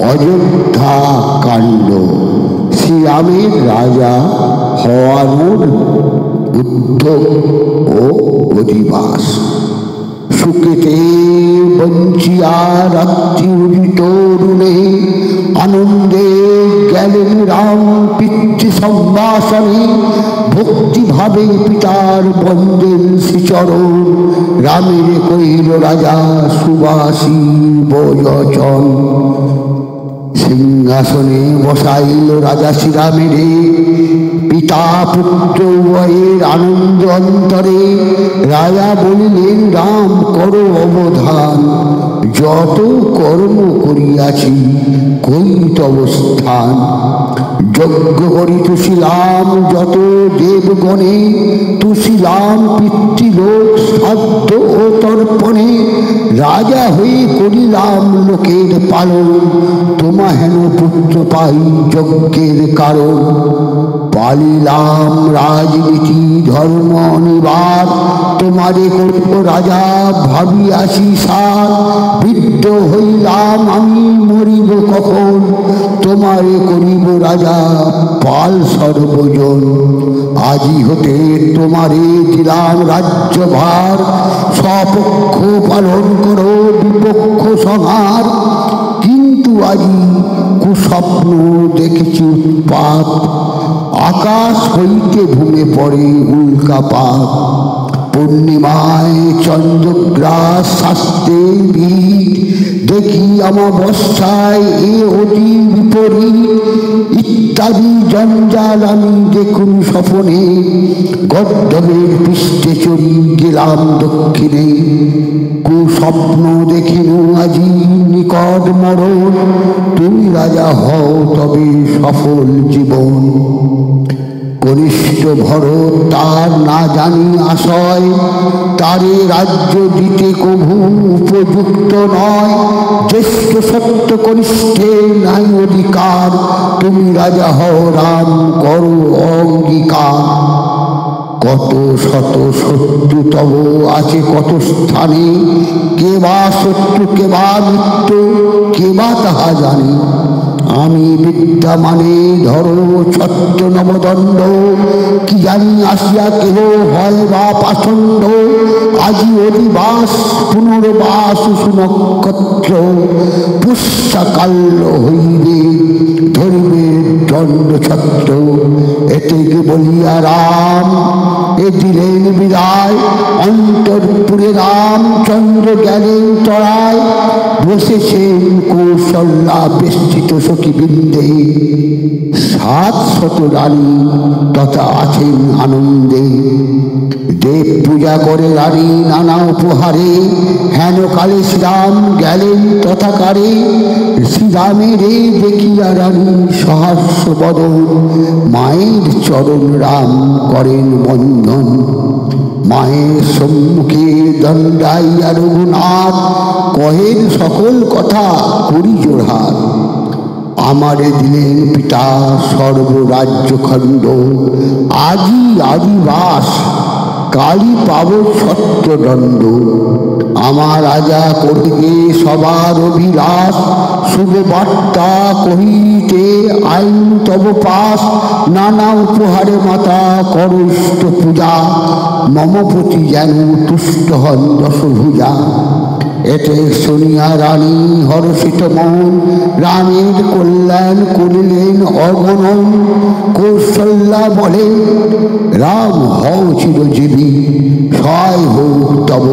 অযোধ্যা কাণ্ড। শ্রীরামের রাজা হওয়ানোর উদ্যোগ ও অধিবাস। সুখেতে বঞ্চিয়া রাত্রি উদিত তরুণে আনন্দে গেলেন রাম পিতৃ সম্ভাষণে। ভক্তিভাবে পিতার বন্দেন শ্রীচরণ, রামের কহিল রাজা সুবাসী বচন। সিংহাসনে বসাইল রাজা শ্রীরামের, পিতা পুত্র উভয়ের আনন্দ অন্তরে। রাজা বলিলেন রাম করো অবধান, যত কর্ম করিয়াছি কই তব স্থান। যজ্ঞ করি তুষিলাম যত দেবগণে, তুষিলাম পিতৃলোক শ্রাদ্ধ ও তর্পণে। রাজা হয়ে করিলাম লোকের পালন, তোমা হেন পুত্র পাই যজ্ঞের কারণ। পালিলাম রাজনীতি ধর্ম নিবার, তোমারে করিব রাজা ভাবিয়াছি সার। বৃদ্ধ হইলাম আমি মরিব কখন, তোমারে করিব রাজা পাল সর্বজন। আজি হতে তোমারে দিলাম রাজ্যভার, স্বপক্ষ পালন করো বিপক্ষ সংহার। কিন্তু আজি কুস্বপ্ন দেখেছি উৎপাত, আকাশ হইতে ভূমে পড়ে উল্কাপাত। পূর্ণিমায় চন্দ্রগ্রাস শাস্তে ভিড়, দেখি অমাবস্যায় এ অতি বিপরীত। ইত্যাদি জঞ্জাল আমি দেখুন স্বপনে, গর্ধবের পৃষ্ঠে চড়ি গেলাম দক্ষিণে। কুস্বপ্ন দেখিল আজি নিকট মরণ, তুমি রাজা হও তবে সফল জীবন। কনিষ্ঠ ভরত তার না জানি আশয়, তারে রাজ্য দিতে কভু উপযুক্ত নয়। জ্যেষ্ঠ সত্য কনিষ্ঠে নাই অধিকার, তুমি রাজা হও রাম করো অঙ্গীকার। কত শত শত্রু তব আছে কত স্থানে, কে বা শত্রু কে বা মিত্র কে বা তাহা জানে। আমি বিদ্যা মানে ধরো ছত্র নবদণ্ড, কি জানি আসিয়া কেহ হয় বা পাষণ্ড। আজি অধিবাস পুনর্বাস সুনক্ষত্র, পুষ্যকাল্য হইবে ধরিবে দণ্ড ছত্র। এতে বলিয়া রাম এ দিলেন বিদায়, অন্তরপুরে রামচন্দ্র গেলেন তরায়। বসেছেন কৌশল্যা বেষ্টিত সখীবৃন্দে, 700 রানী তথা আছেন আনন্দে। দেব পূজা করে রানী নানা উপহারে, হেন কালে শ্রীরাম গেলেন তথাকারে। শ্রীরামের দেখিয়া রানী সহস্র বদন, মায়ের চরণ রাম করেন বন্ধন। মায়ের সম্মুখে দণ্ডাইয়া রঘুনাথ, কহেন সকল কথা করি জোড়হাত। আমারে দিলেন পিতা সর্বরাজ্যখণ্ড, আজি আদিবাস কালী পাব ছত্রদণ্ড। আমার রাজা করিবে সবার অভিলাষ, শুভ বার্তা কহিতে আইন তব পাশ। নানা উপহারে মাতা করো ইষ্ট পূজা, মম প্রতি যেন তুষ্ট হন দশভুজা। এতে শুনিয়া রানী হর্ষিত মন, রামের কল্যাণ করিলেন অগণন। কৌশল্যা বলেন রাম হও চিরজীবী, সহায় হোক তব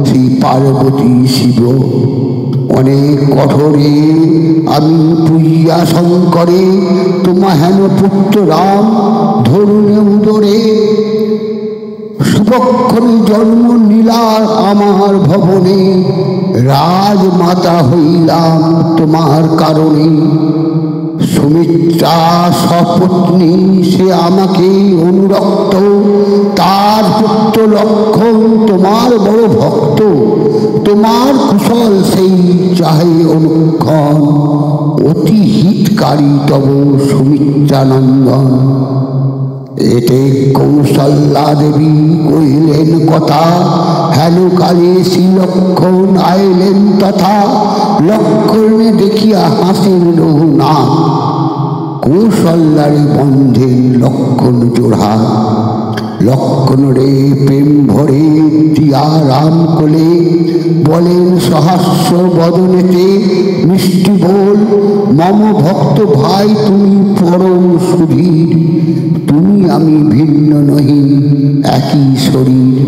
শ্রী পার্বতী শিব। অনেক কঠোরে আমি পূজিয়া শঙ্করে, তোমা হেন পুত্র রাম ধরুণে উদরে। শুভক্ষণে জন্ম নীলা আমার ভবনে, রাজমাতা হইলাম তোমার কারণে। সুমিত্রা সপত্নী সে আমাকে অনুরক্ত, তার পুত্র লক্ষণ তোমার বড় ভক্ত। তোমার কুশল সেই চাহে অনুক্ষণ, অতি হিতকারী তব সুমিত্রানন্দন। এতে কৌশল্যা দেবী কহিলেন কথা, হেন কালে শ্রী লক্ষণ আইলেন তথা। লক্ষণে দেখিয়া হাসেন রঘুনাথ, কৌশল্যারে বন্ধেন লক্ষণ জোড়া। লক্ষণ রে প্রেম ভরে দিয়া রাম কোলে, বলেন সহাস্য বদনেতে মিষ্টি বল, মম ভক্ত ভাই তুমি পরম সুধীর, তুমি আমি ভিন্ন নহি একই শরীর।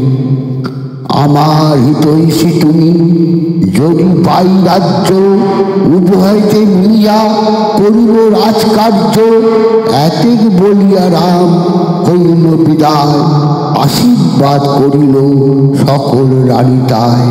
আমার হিতৈষী তুমি, যদি পাই রাজ্য, উভয়তে মিলিয়া করিব রাজকার্য। এতেক বলিয়া রাম হইল বিদায়, আশীর্বাদ করিল সকল রানী তাই।